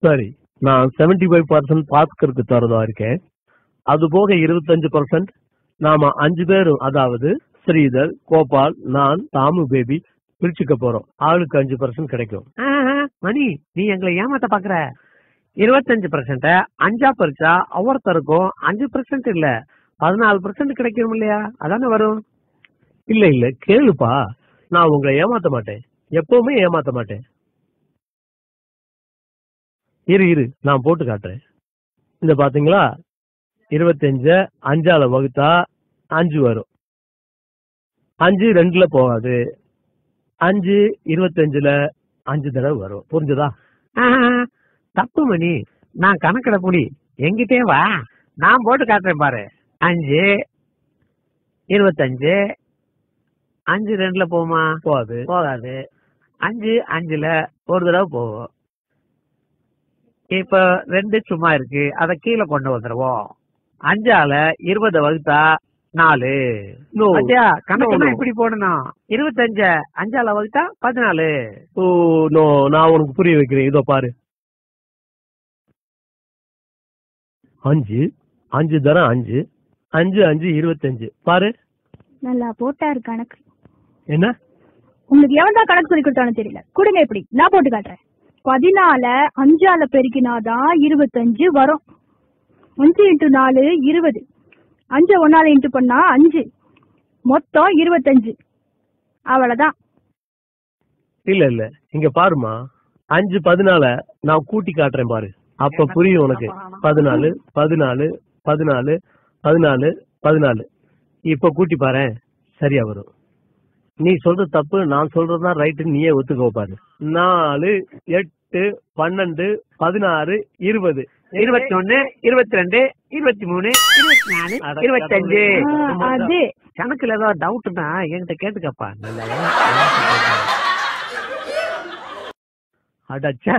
சரி, நான் 75% பாஸ்கருக்கு தரதா இருக்கேன். அது போக 25% நாம 5 பேரும், அதாவது ஸ்ரீதர், கோபால், நான், தாமு பேபி பிரிச்சுக்க போறோம். ஆளுக்கு 5% கிடைக்கும். மணி, நீ எங்களை ஏமாத்த பாக்குற. 25% 5ஆ பறிச்சா ஒவ்வொருத்தருக்கும் 5% இல்ல 14% கிடைக்கும் இல்லையா? அதானே வரும். இல்ல இல்ல, கேளுப்பா, நான் உங்களை ஏமாத்த மாட்டேன், எப்பவுமே ஏமாத்த மாட்டேன். இரு நான் போட்டு காட்டுறேன். இந்த பாத்தீங்களா, 25 5ஆல வகுத்தா 5 வரும். 5 2ல போகாது. 5 25ல 5 தடவை வரும். புரிஞ்சதா? தப்பு மணி, நான் கணக்கிட புலி. எங்கிட்டே வா, நான் போட்டு காட்டுறேன் பாரு. 5 25 5 2ல போகுமா? போகாது. 5 5ல ஒரு தடவை போகும். இப்ப 2 சும்மா இருக்கு, அத கீழே கொண்டு வந்துருவோம். 5ஆல 20 வகுத்தா 4. கணக்கு இப்படி போடணும். 25 5ஆல வகுத்தா 14. ஓ நோ, நான் உனக்கு புரிய வைக்கிறேன். இதோ பாரு, 5 5 தரம் 5 5 5 25. பாரு, நல்லா போட்டாரு கணக்கு. என்ன உங்களுக்கு எவன் தான் கணக்கு சொல்லி கொடுத்தானு தெரியல. கொடுங்க, எப்படி நான் போட்டு காட்டுறேன். 14 5ஆல பெருக்கினாதான் 25 வரும். 5 × 4 20. 5 1ஆல இன்ட்டு பண்ணா 5, மொத்தம் 25. அவ்வளவுதான். இல்ல இல்ல, இங்க பாருமா, 5 14 நான் கூட்டி காட்டுறேன் பாரு, அப்ப புரியும் உனக்கு. 14 14 14 14 14. இப்ப கூட்டி பாரு, சரியா வரும். நீ சொல்றது தப்பு, நான் சொல்றதுதான் ரைட்டு, நீயே ஒத்துக்கோ பாரு. 4 8 12 16 20 21 22 23 24 25. அது கணக்குல ஏதோ டவுட்னா என்கிட்ட கேட்டுக்கப்பா. அடச்சா.